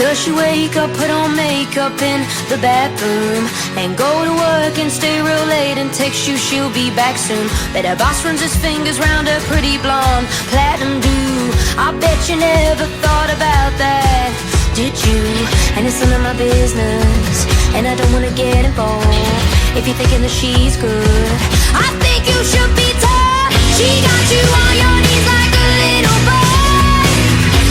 Does she wake up, put on makeup in the bathroom, and go to work and stay real late and text you she'll be back soon? Bet her boss runs his fingers round her pretty blonde platinum do. I bet you never thought about that, did you? And it's none of my business, and I don't wanna get involved if you're thinking that she's good. I think you should be tough. She got you on your knees like a little boy.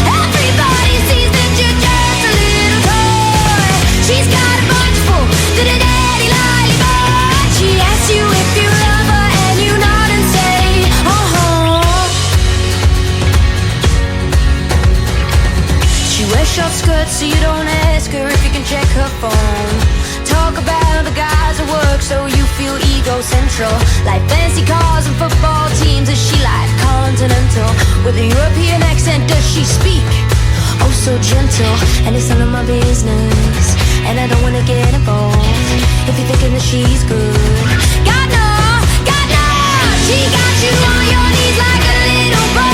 Everybody sees that you're just a little toy. She's got a bunch full to the daddy lollipop. She asks you if you love her and you nod and say, She wears short skirts so you don't ask her if you can check her phone. Talk about the guys at work so you feel ego-central. Like fancy cars and football teams. Is she like continental? With a European accent, does she speak? Oh, so gentle. And it's none of my business, and I don't wanna get involved if you're thinking that she's good. God no, she got you on your knees like a little boy.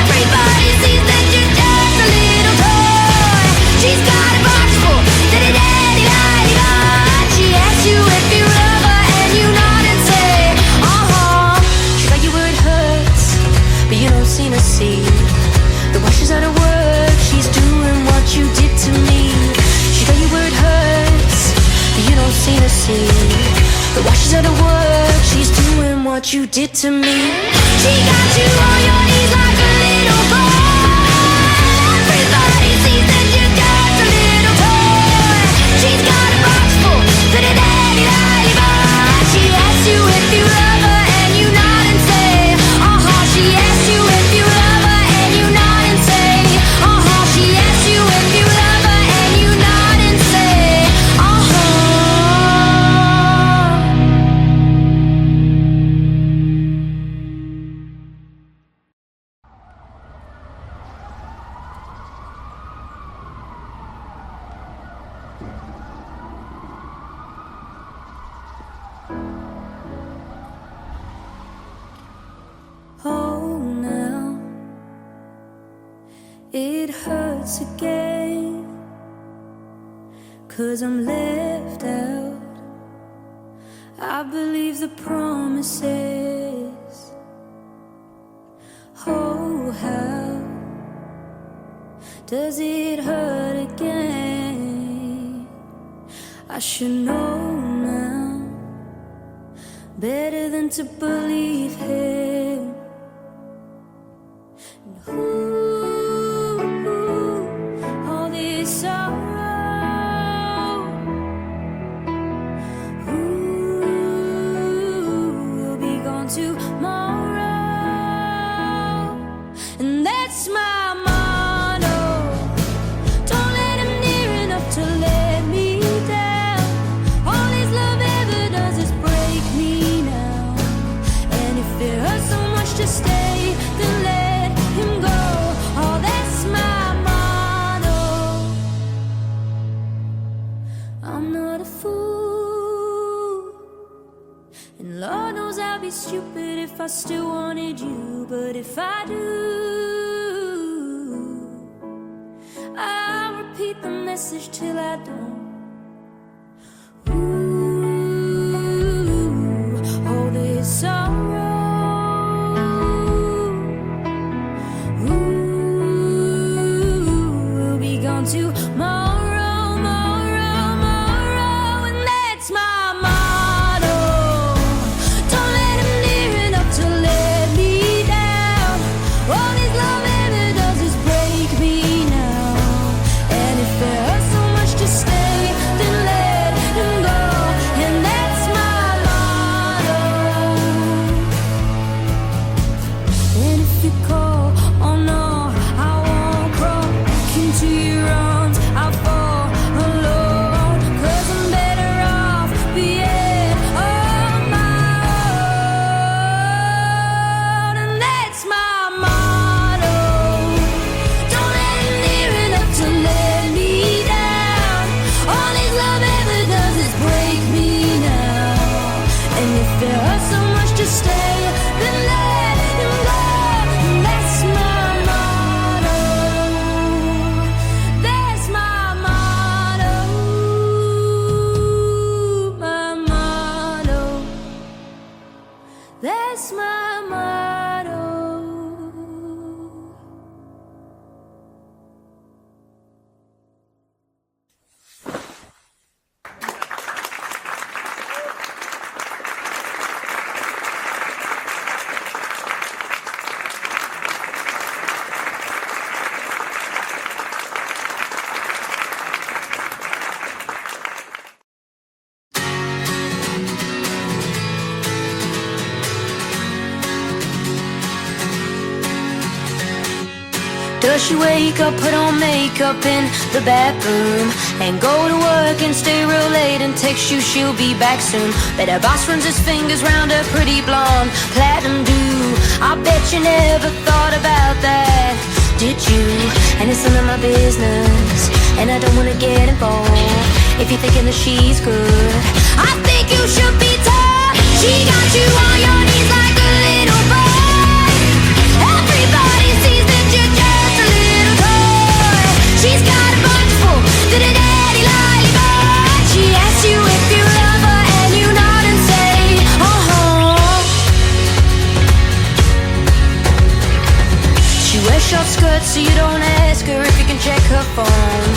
Everybody sees that you're just a little toy. She's got a box full to the daddy lollipop. She asks you if you love her and you nod and say, She got you where it hurts, but you don't seem to see that while she's out of work, she's doing what you did to me. She got you where it hurts, but you don't seem to see that while she's out of work, she's doing what you did to me. She got you on your knees like a little boy. Everybody sees that you're just a little toy. She's got a box full to the daddy lollipop. She asks you if you love her and you nod and say, She asks you if you love her and you nod and say, She asks you if you love her and you nod and say, now it hurts again, 'cause I'm left out. I believe the promises. Oh, how does it hurt again? I should know now, better than to believe him. All this sorrow, will be gone tomorrow. And that's my motto. Don't let him near enough to let me down. All his love ever does is break me now. And if it hurts so much to stay, then let him go. Oh, that's my motto. I'm not a fool, and Lord knows I'd be stupid if I still wanted you. But if I do, I'll repeat the message till I don't. All this sorrow, tomorrow, and that's my motto. Don't let him near enough to let me down. All his love ever does is break me now. And if it hurts so much to stay, that's my motto. Does she wake up, put on makeup in the bathroom, and go to work and stay real late and text you she'll be back soon? Bet her boss runs his fingers round her pretty blonde platinum do. I bet you never thought about that, did you? And it's none of my business, and I don't wanna get involved if you're thinking that she's good. I think you should be tough. She got you on your knees like a little boy. Everybody sees that you're just a little toy. She's got a bunch full, did a daddy lollipop. She asks you if you love her and you nod and say, She wears short skirts so you don't ask her if you can check her phone.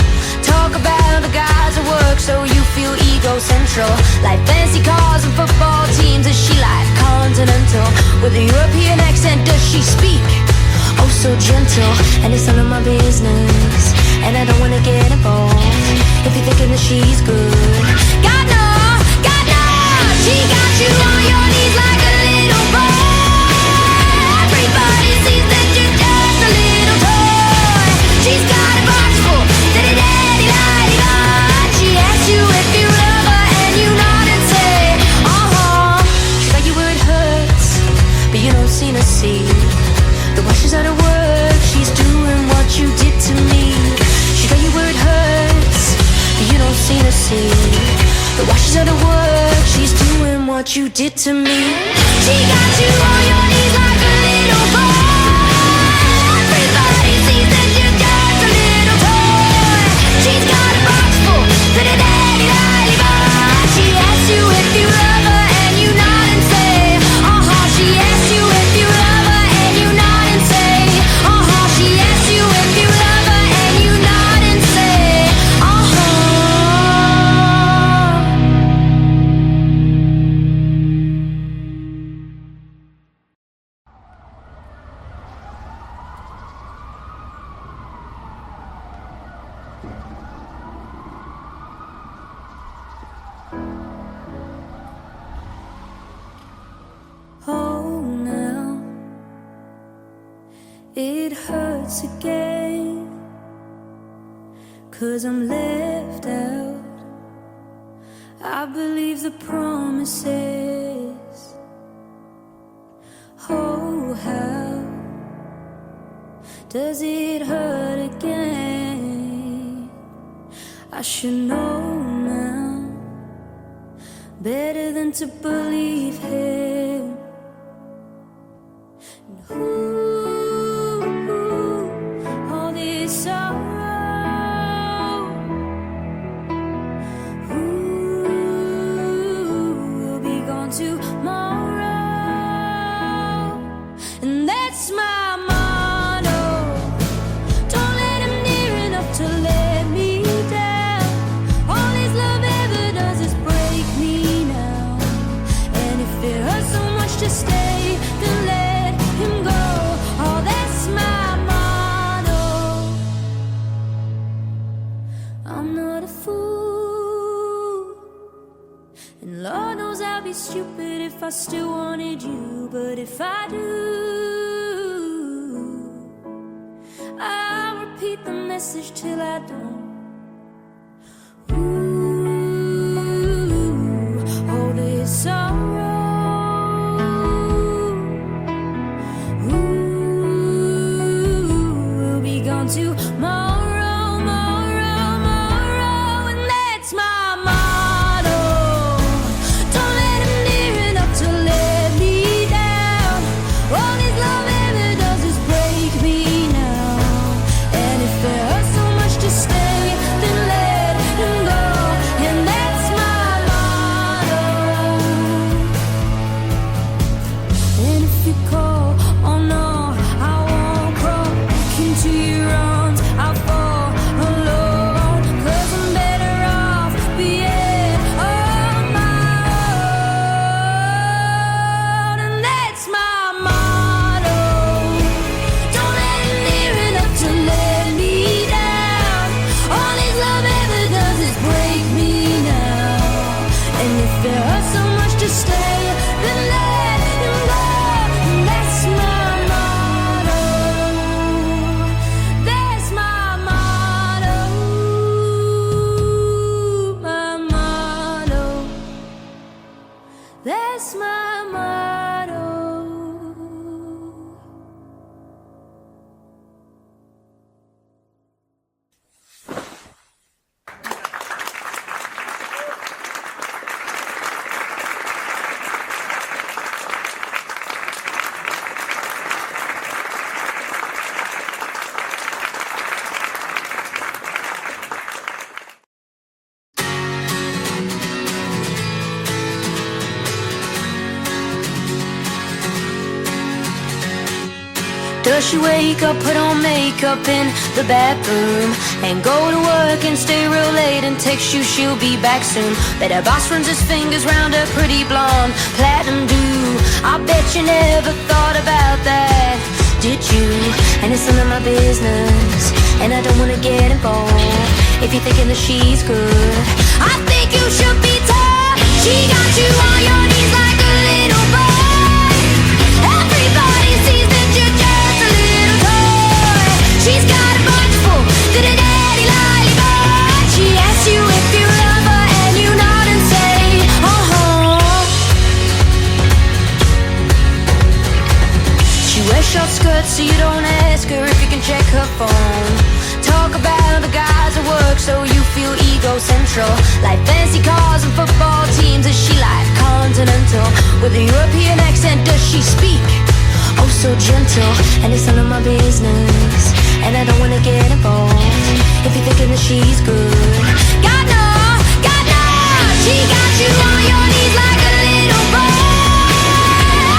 Talk about the guys at work so you feel ego-central. Like fancy cars and football teams. Is she like continental? With a European accent does she speak? Oh, so gentle. And it's none of my business, and I don't wanna get involved if you're thinking that she's good. God no, she got you on your knees like a little boy. Everybody sees that you're just a little toy. She's got a box full, daddy lollipop. She asks you if you love her and you nod and say, She got you where it hurts, but you don't seem to see the while she's out of work, she's doing what you did to me. She got you where it hurts, but you don't seem to see the while she's out of work, she's doing what you did to me. She got you on your knees like a little boy. Everybody sees that you're just a little toy. She's got a box full, pretty daddy lollipop. She asks you if you love her and you nod and say, She asks you if you love her and you nod and say, She asks you if you love her and you nod and say, now it hurts again, 'cause I'm left out. I believe the promises. Oh, how does it hurt again? I should know now, better than to believe him. All this sorrow, will be gone tomorrow, and that's my motto. Don't let him near enough to let me down. All his love ever does is break me now, and if it hurts so much to stay, then let him go. Oh, that's my motto. I'm not a fool, and Lord knows I'd be stupid if I still wanted you. But if I do, I'll repeat the message till I don't. All this sorrow, will be gone tomorrow, and that's my motto. Don't let him near enough to let me down. All his love ever does is break me now, and if it hurts so much to stay, then let him go, and that's my motto. to stay, then let him go. That's my motto. That's my motto. My motto. That's my motto. Does she wake up, put on makeup in the bathroom, and go to work and stay real late and text you she'll be back soon? Bet her boss runs his fingers round her pretty blonde platinum do. I bet you never thought about that, did you? And it's none of my business, and I don't wanna get involved if you're thinking that she's good. I think you should be tough. She got you on your knees like a little boy. Everybody sees that you're just a little toy. She's got a bunch full, did a daddy lollipop. She asks you if you love her and you nod and say, She wears short skirts so you don't ask her if you can check her phone. Talk about the guys at work so you feel ego-central. Like fancy cars and football teams. Is she like continental? With a European accent does she speak? Oh, so gentle. And it's none of my business, and I don't wanna get involved if you're thinking that she's good. God no, she got you on your knees like a little boy.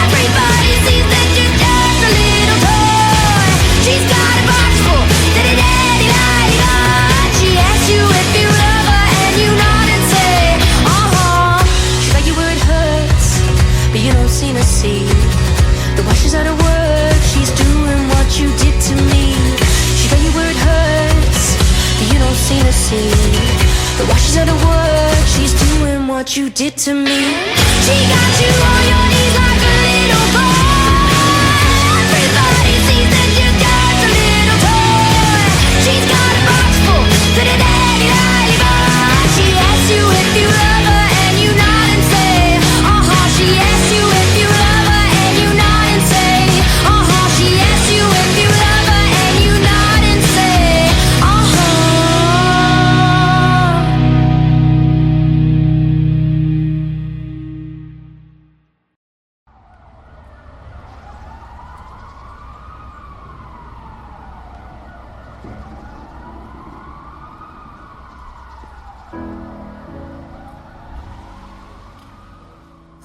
Everybody sees that you're just a little toy. She's got a box full, did a daddy lollipop. She asks you if you love her and you nod and say, She got you where it hurts, but you don't seem to see that while she's out of work, she's doing what you did to me. She got you where it hurts, but you don't seem to see that while she's out of work, she's doing what you did to me. She got you on your knees like a little boy. Everybody sees that you're just a little toy. She's got a box full, did a daddy lollipop. She asks you if you love her and you nod and say, She asks you if you love her and you nod and say, She asks you if you love her and you nod and say,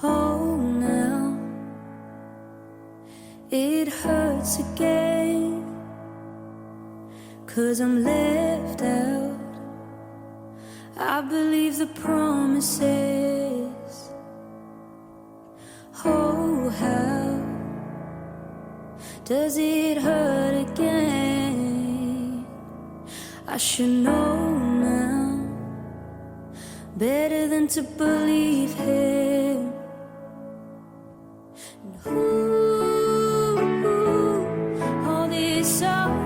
now it hurts again, 'cause I'm left out. I believe the promises. Oh, how does it hurt again? I should know now, better than to believe him. All this sorrow,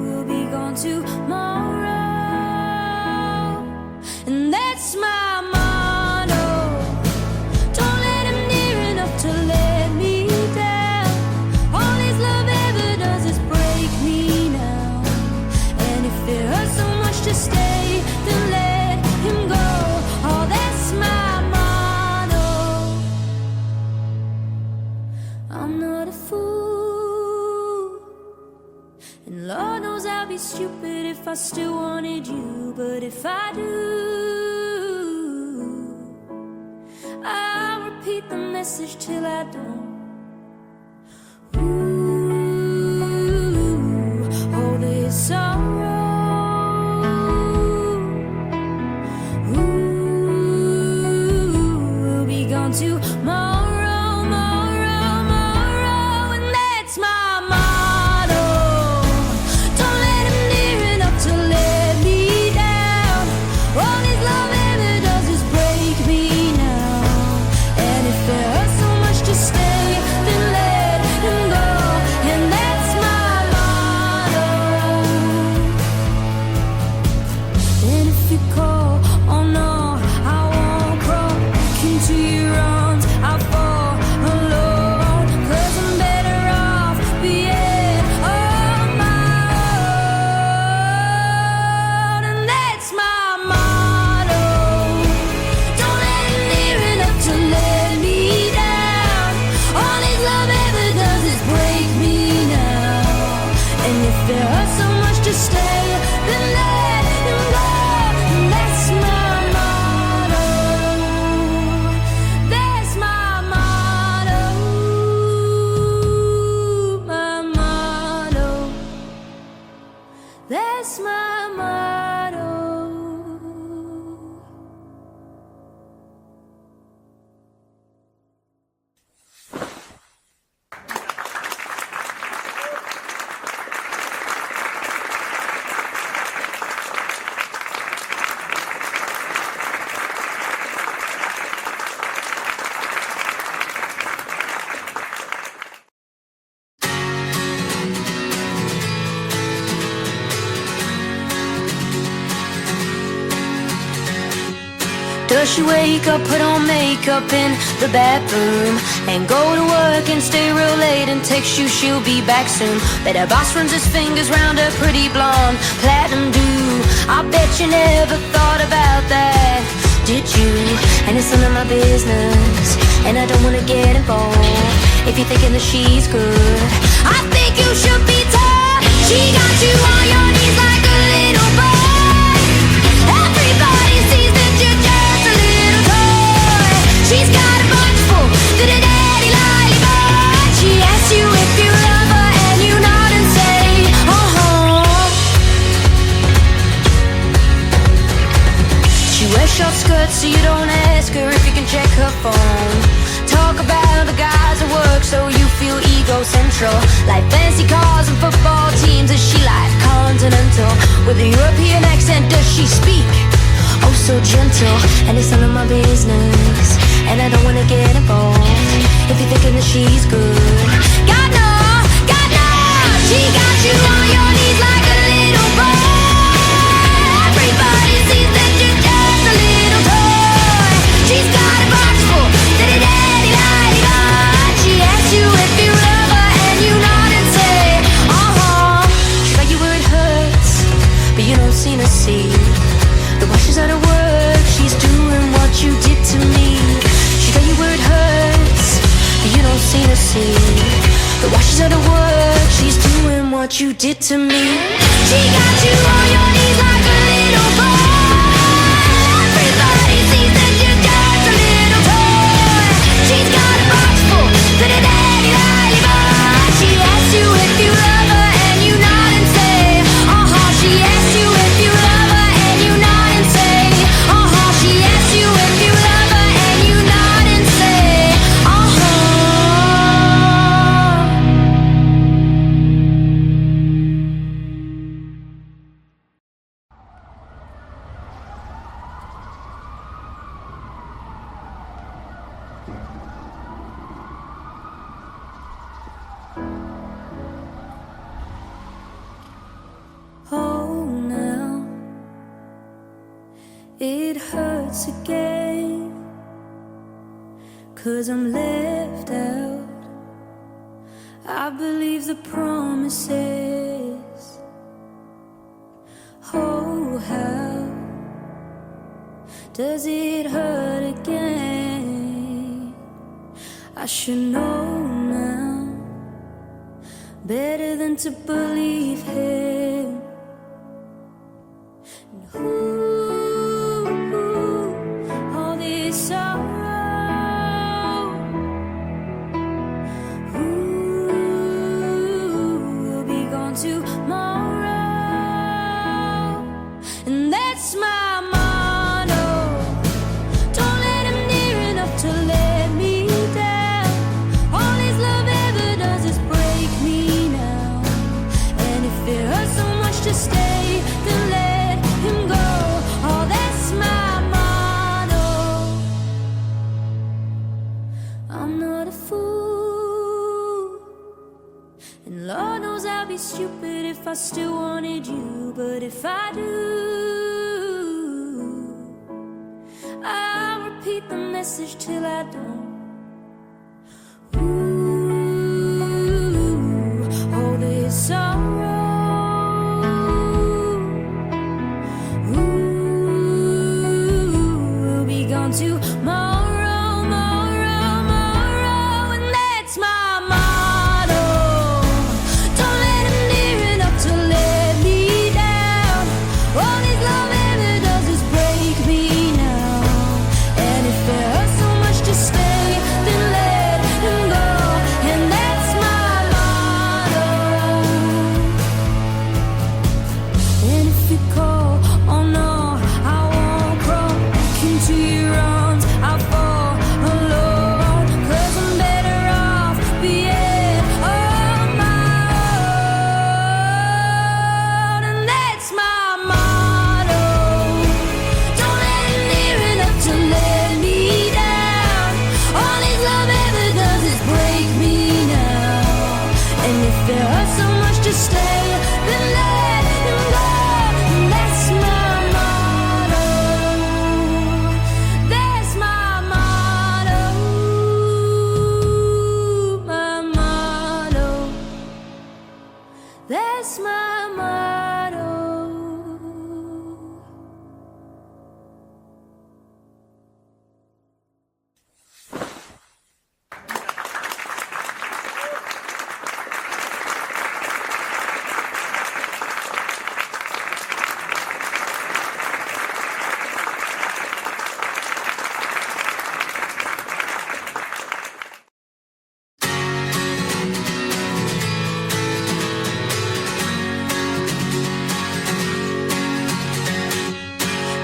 will be gone tomorrow. And that's my motto. Don't let him near enough to let me down. All his love ever does is break me now. And if it hurts so much to stay, then let him go. Oh, that's my motto. I'm not a fool, and Lord knows I'd be stupid if I still wanted you. But if I do, I'll repeat the message till I don't. All this sorrow, will be gone tomorrow, and that's my motto. Don't let him near enough to let me Does she wake up, put on makeup in the bathroom, and go to work and stay real late and text you she'll be back soon? Bet her boss runs his fingers round her pretty blonde platinum do. I bet you never thought about that, did you? And it's none of my business, and I don't wanna get involved if you're thinking that she's good. I think you should be tough. She got you on your knees like a little boy. Everybody sees that you're just a little toy. She's got a bunch full to the daddy lollipop. She asks you if you love her and you nod and say, She wears short skirts so you don't ask her if you can check her phone. Talk about the guys at work so you feel ego-central. Like fancy cars and football teams. Is she like continental? With a European accent does she speak? Oh, so gentle. And it's none of my business, and I don't wanna get involved if you're thinking that she's good. God no, she got you on your knees like a little boy. Everybody sees that you're just a little toy. She's got a box full to the daddy lollipop. She asks you if you love her and you nod and say, She got you where it hurts, but you don't seem to see that while she's out of work, she's doing what you did to me. She got you where it hurts, but you don't seem to see that while she's out of work, she's doing what you did to me. She got you on your knees like a little boy. Everybody sees that you're just a little toy. She's got a box full to the daddy lollipop. She asks you if you love her and you nod and say, She asks you if you love her and you nod and say, She asks you if you love her and you nod and say, now it hurts again, 'cause I'm left out. I believe the promises. Oh, how does it hurt again? I should know now, better than to believe him. All this sorrow, will be gone tomorrow. And that's my motto. Don't let him near enough to let me down. All his love ever does is break me now. And if it hurts so much to stay, then let him go. Oh, that's my motto. I'm not a fool, and Lord knows I'd be stupid if I still wanted you. But if I do, I'll repeat the message till I don't. All this sorrow, will be gone tomorrow, and that's my motto. Don't let him near enough to let me down. All his love ever does is break me now. And if it hurts so much to stay,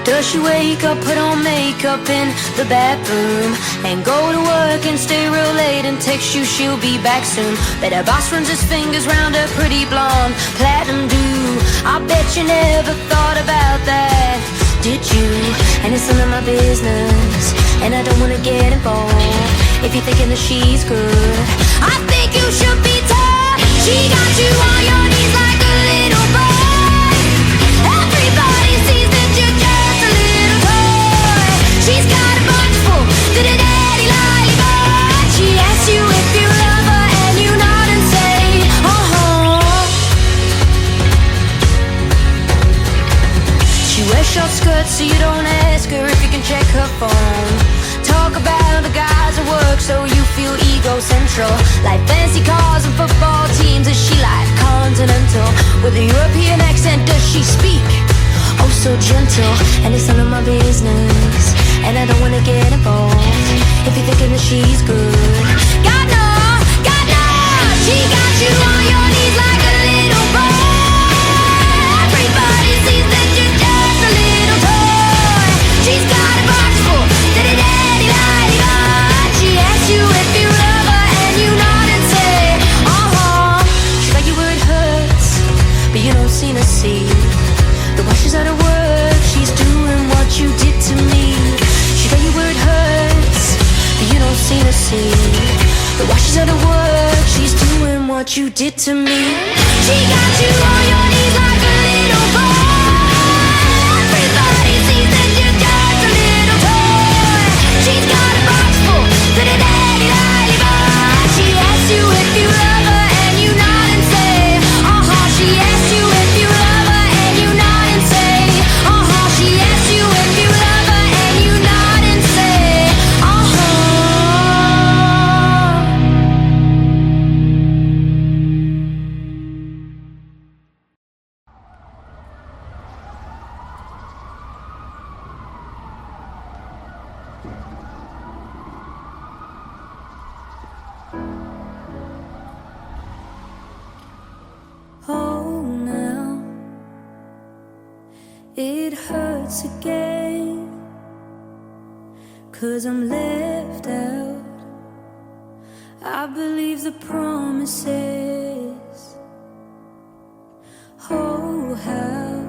Does she wake up, put on makeup in the bathroom, and go to work and stay real late and text you she'll be back soon? Bet her boss runs his fingers round her pretty blonde platinum do. I bet you never thought about that, did you? And it's none of my business, and I don't wanna get involved if you're thinking that she's good. I think you should be tough. She got you on your knees like a little boy. Everybody sees that you're just a little toy. She's got a bunch full to the daddy lollipop. She asks you if you love her and you nod and say, She wears short skirts so you don't ask her if you can check her phone. Talk about the guys at work so you feel ego-central. Like fancy cars and football teams. Is she like continental? With a European accent does she speak? Oh, so gentle. And it's none of my business, and I don't wanna get involved if you're thinking that she's good. God no, God no. She got you on your knees like a little boy. Everybody sees that you're just a little toy. She's got a box full to the daddy lollipop. She asks you if you love her and you nod and say, She got you where it hurts, but you don't seem to see that while she's out of work, she's doing what you did to me. She got you where it hurts, but you don't seem to see that while she's out of work, she's doing what you did to me. She got you on your knees like a little boy. Everybody sees that you're just a little toy. She's got a box full to the daddy lollipop. She asks you if you love her and you nod and say, She asks you if you love her and you nod and say, She asks you if you love her and you nod and say, now it hurts again, 'cause I'm left out. I believe the promises. Oh, how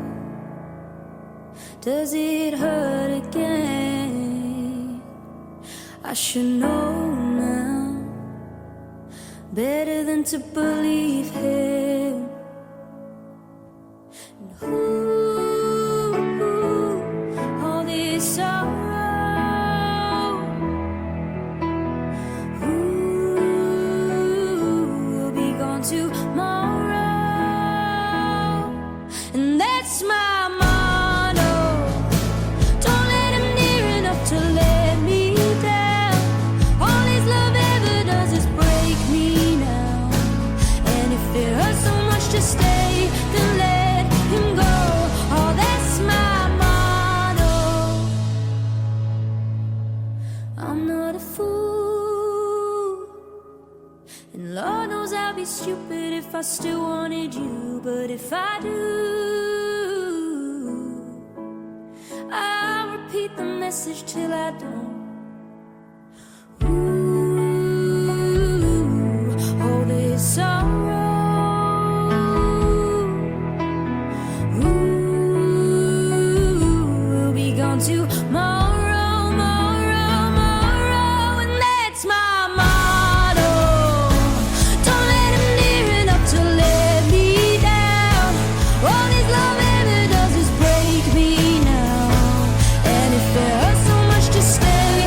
does it hurt again? I should know now, better than to believe him. All this sorrow, will be gone tomorrow, and that's my motto. Don't let him near enough to let me down. All his love ever does is break me now, and if it hurts so much to stay, then let him go. Oh, that's my motto. I'm not a fool, and Lord knows I'd be stupid if I still wanted you. But if I do, I'll repeat the message till I don't. All this sorrow, will be gone tomorrow, and that's my motto. Don't let him near enough to let me down. All his love ever does is break me now, and if it hurts so much to stay,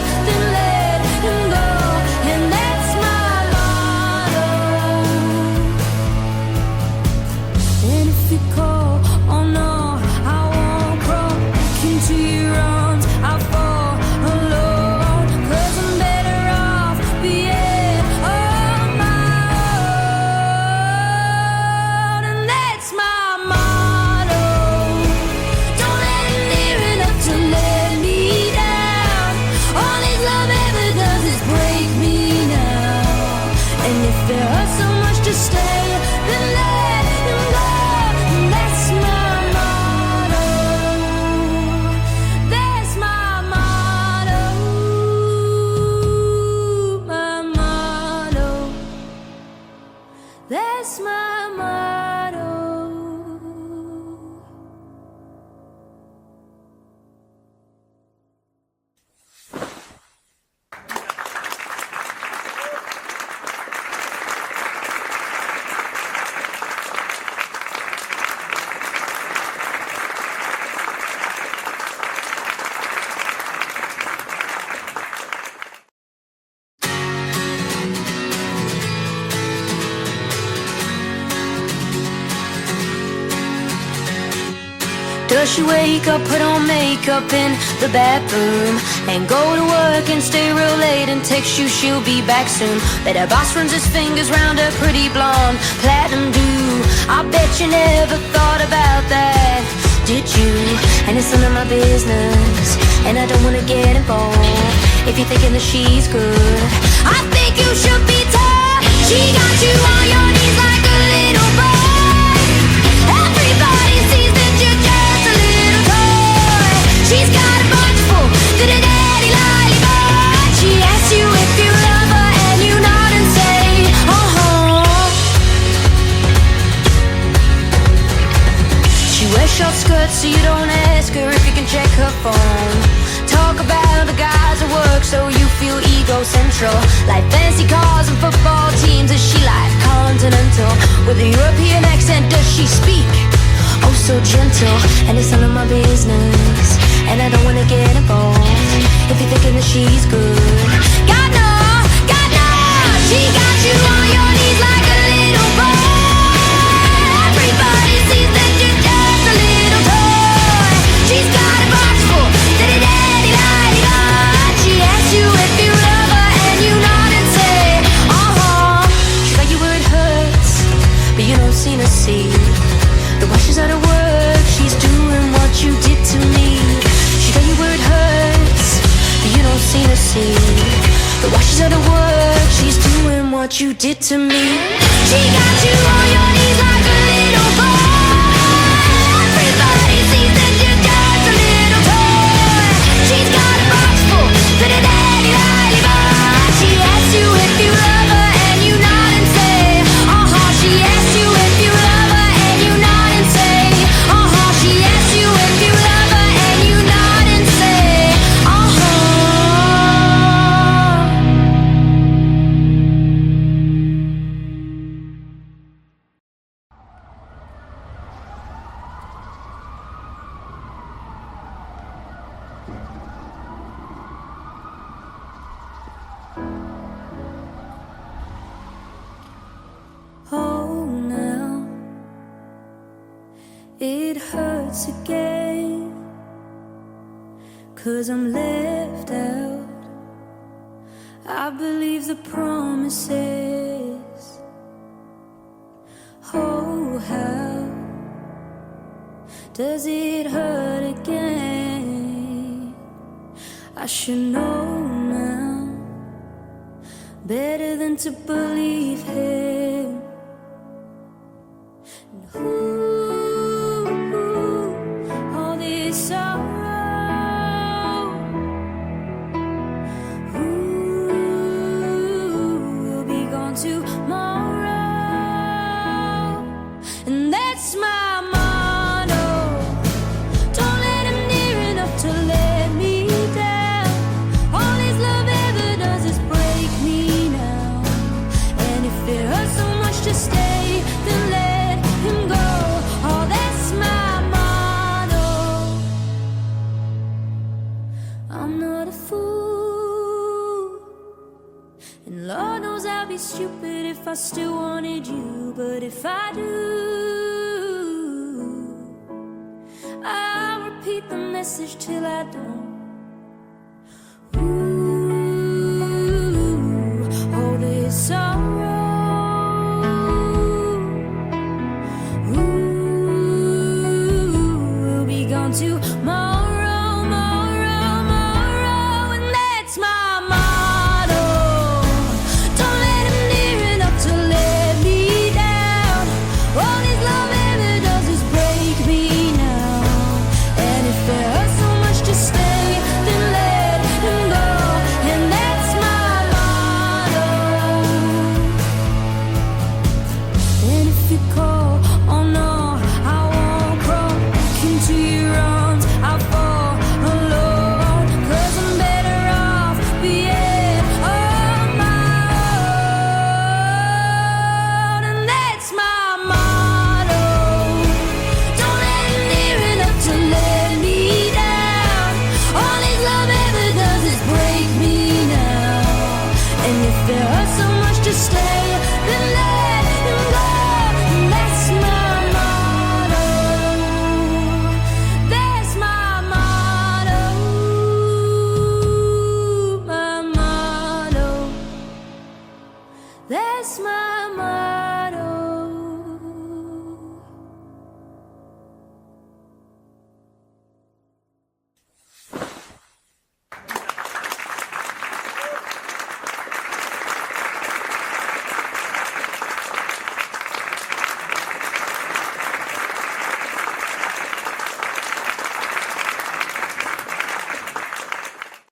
does she wake up, put on makeup in the bathroom, and go to work and stay real late and text you she'll be back soon. Bet her boss runs his fingers round her pretty blonde platinum do. I bet you never thought about that, did you? And it's none of my business, and I don't wanna get involved if you're thinking that she's good. I think you should be tough. She got you on your knees like a little boy. Everybody sees that you're just a little toy. She's got a bunch full, did a daddy lollipop. She asks you if you love her and you nod and say, She wears short skirts so you don't ask her if you can check her phone. Talk about the guys at work so you feel ego-central. Like fancy cars and football teams. Is she like continental? With a European accent does she speak? Oh, so gentle. And it's none of my business, and I don't wanna get involved if you're thinking that she's good. God no, she got you on your knees like a little boy. Everybody sees that you're just a little toy. She's got a box full, daddy lollipop. She asks you if you love her and you nod and say, She got you where it hurts, but you don't seem to see that while she's out of work, she's doing what you did to me. She got you where it hurts, but you don't seem to see that while she's out of work, she's doing what you did to me. She got you on your knees like a little boy. Everybody sees that you're just a little toy. She's got a box full, pretty daddy lollipop. She asks you if you love her and you nod and say, She asks you if you love her and you nod and say, She asks you if you love her and you nod and say, Now it hurts again, 'cause I'm left out. I believe the promises. Oh, how does it hurt again? I should know now, better than to believe him. All this sorrow, we'll be gone tomorrow, and that's my motto. Don't let him near enough to let me down. All his love ever does is break me now, and if it hurts so much to stay, then let him go. Oh, that's my motto. I'm not a fool, and Lord knows I'd be stupid if I still wanted you. But if I do, I'll repeat the message till I don't.